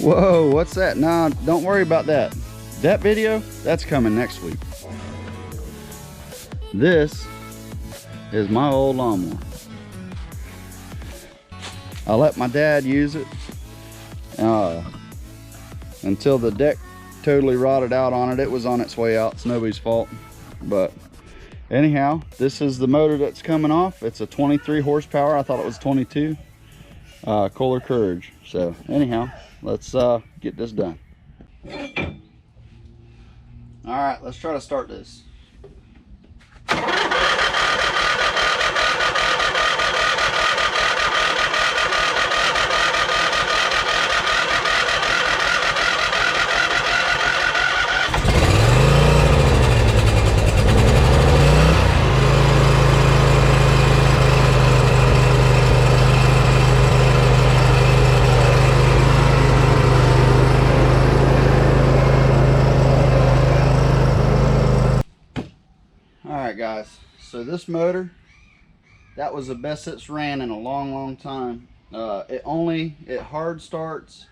Whoa, what's that? Nah, don't worry about that. That video, that's coming next week. This is my old lawnmower. I let my dad use it until the deck totally rotted out on it. It was on its way out. It's nobody's fault. But anyhow, this is the motor that's coming off. It's a 23 horsepower. I thought it was 22. Kohler Courage. So anyhow, let's get this done. All right, let's try to start this. Guys, so this motor, that was the best it's ran in a long time. It hard starts,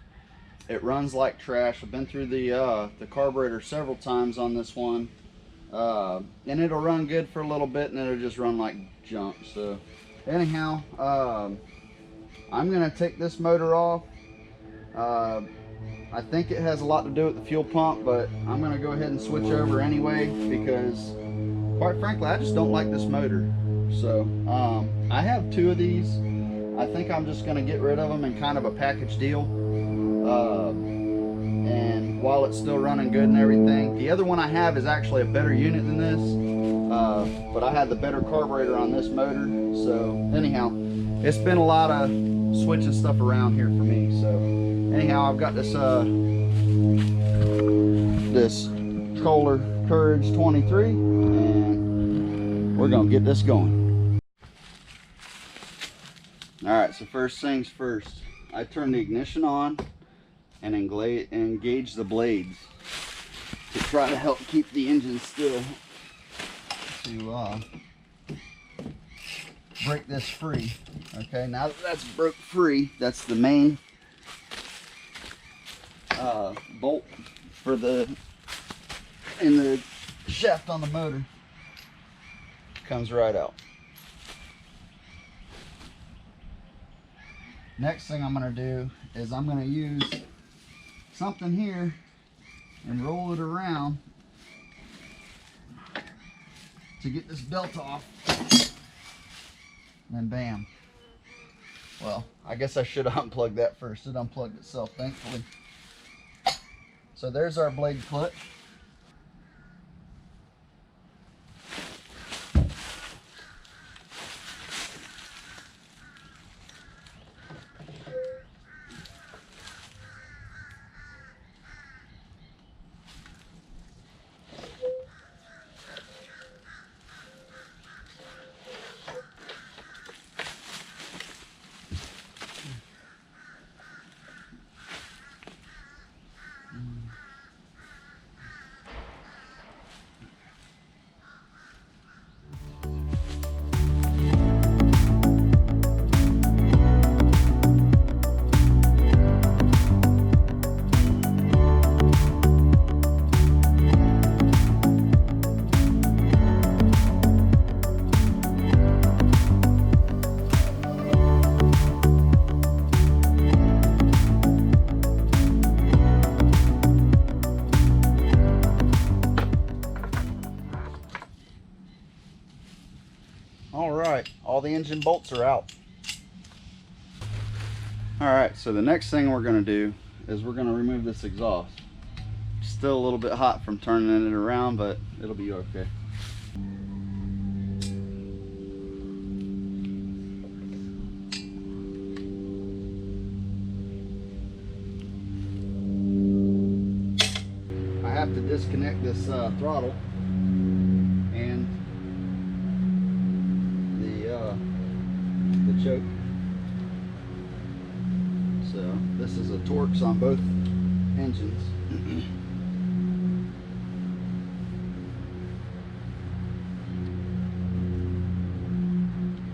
it runs like trash. I've been through the carburetor several times on this one, and it'll run good for a little bit and it'll just run like junk. So anyhow, I'm gonna take this motor off. I think it has a lot to do with the fuel pump, but I'm gonna go ahead and switch over anyway because quite frankly, I just don't like this motor. So I have two of these. I think I'm just going to get rid of them in kind of a package deal. And while it's still running good and everything, the other one I have is actually a better unit than this. But I had the better carburetor on this motor. So anyhow, it's been a lot of switching stuff around here for me. So anyhow, I've got this this Kohler Courage 23, and we're gonna get this going. All right, so first things first, I turn the ignition on and engage the blades to try to help keep the engine still, to break this free. Okay, now that that's broke free, that's the main bolt for in the shaft on the motor. Comes right out. Next thing I'm going to do is I'm going to use something here and roll it around to get this belt off. And then bam. Well, I guess I should have unplugged that first. It unplugged itself, thankfully. So there's our blade clutch. All the engine bolts are out. All right, so the next thing we're going to do is we're going to remove this exhaust. Still a little bit hot from turning it around, but it'll be okay. I have to disconnect this throttle and the choke. So this is a Torx on both engines. I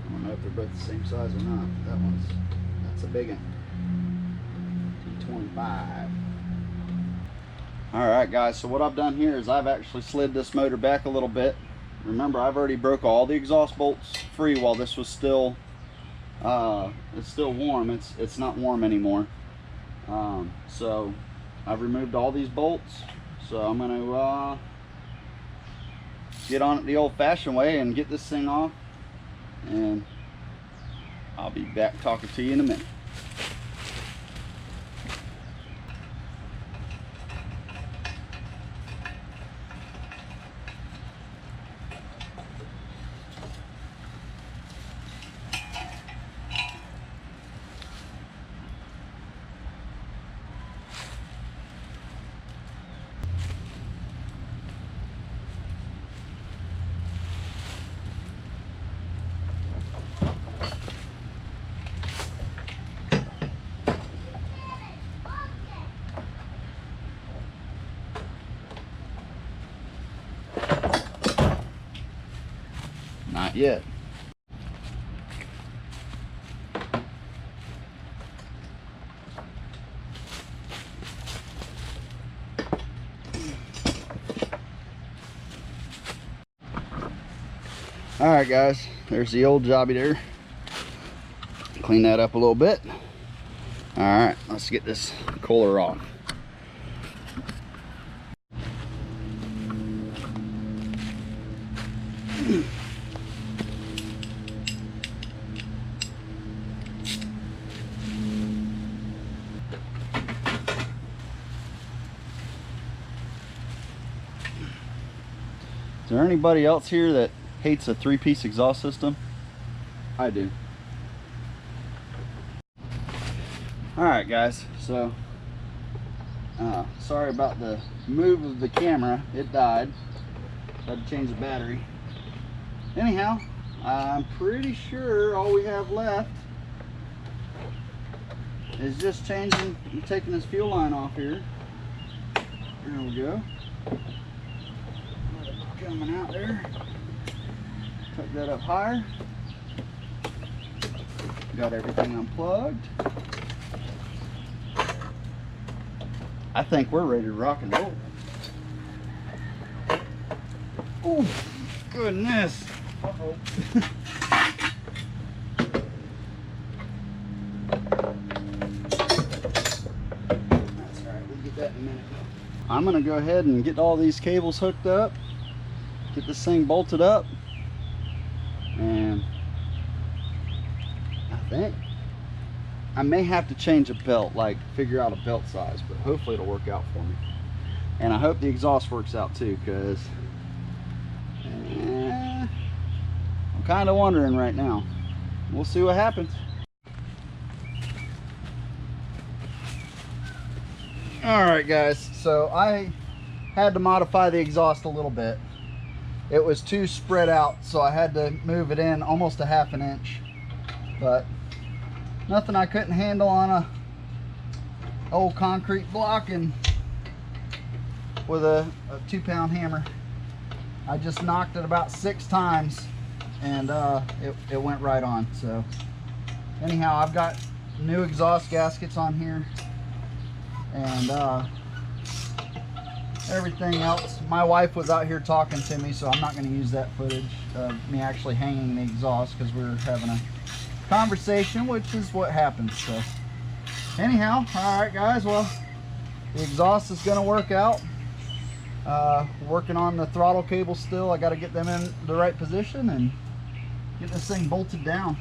don't know if they're both the same size or not. That's a big one. T25. Alright guys, so what I've done here is I've actually slid this motor back a little bit. Remember, I've already broke all the exhaust bolts free while this was still it's still warm. It's not warm anymore. So I've removed all these bolts. So I'm gonna get on it the old-fashioned way and get this thing off, and I'll be back talking to you in a minute. Not yet. All right guys, there's the old jobby there. Clean that up a little bit. All right, let's get this cooler off. Is there anybody else here that hates a 3-piece exhaust system? I do. Alright guys, so sorry about the move of the camera. It died. Had to change the battery. Anyhow, I'm pretty sure all we have left is just changing and taking this fuel line off here. There we go. Coming out there. Tuck that up higher. Got everything unplugged. I think we're ready to rock and roll. Oh, goodness. Uh-oh. That's all right, we'll get that in a minute. I'm gonna go ahead and get all these cables hooked up, get this thing bolted up, and I think I may have to change a belt, like figure out a belt size, but hopefully it'll work out for me. And I hope the exhaust works out too, because I'm kind of wondering right now. We'll see what happens. All right guys, so I had to modify the exhaust a little bit. It was too spread out, so I had to move it in almost a ½ an inch, but nothing I couldn't handle on a old concrete block and with a 2-pound hammer. I just knocked it about 6 times and it went right on. So anyhow, I've got new exhaust gaskets on here and everything else. My wife was out here talking to me, so I'm not going to use that footage of me actually hanging the exhaust, because we were having a conversation, which is what happens. So anyhow, all right guys, well, the exhaust is going to work out. Working on the throttle cables still. I got to get them in the right position and get this thing bolted down.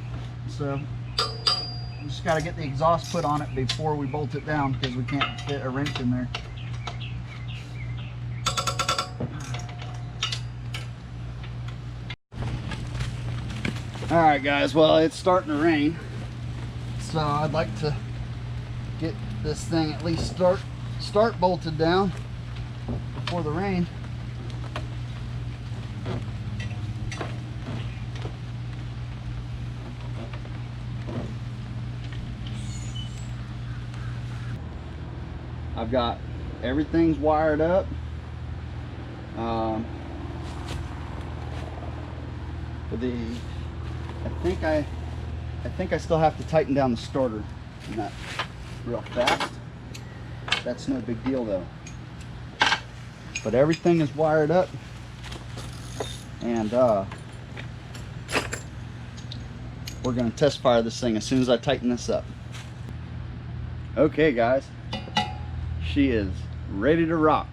So just got to get the exhaust put on it before we bolt it down, because we can't fit a wrench in there. All right guys, well, it's starting to rain, so I'd like to get this thing at least start bolted down before the rain. I've got everything's wired up. I think I still have to tighten down the starter in that real fast. That's no big deal though. But everything is wired up, and we're gonna test fire this thing as soon as I tighten this up. Okay guys, she is ready to rock.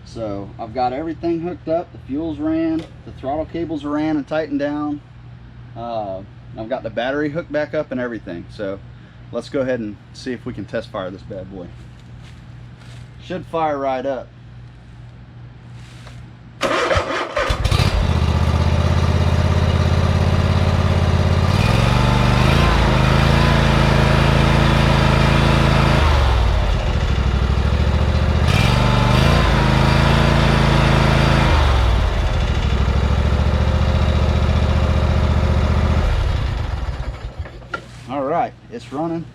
So I've got everything hooked up, the fuels ran, the throttle cables ran and tightened down. I've got the battery hooked back up and everything. So let's go ahead and see if we can test fire this bad boy. Should fire right up.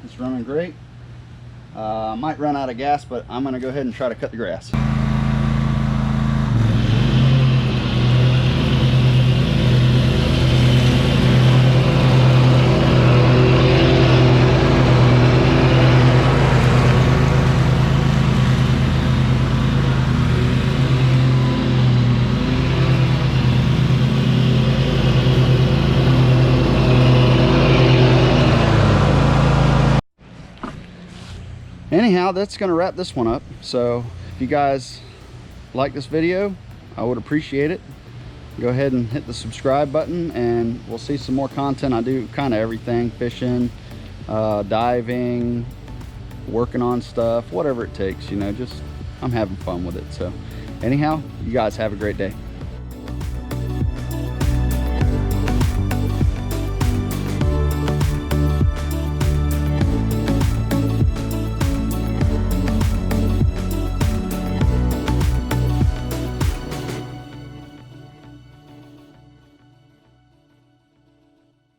It's running great. I might run out of gas, but I'm gonna go ahead and try to cut the grass. Anyhow, that's going to wrap this one up. So if you guys like this video, I would appreciate it. Go ahead and hit the subscribe button, and we'll see some more content. I do kind of everything: fishing, diving, working on stuff, whatever it takes, you know. Just I'm having fun with it. So anyhow, you guys have a great day.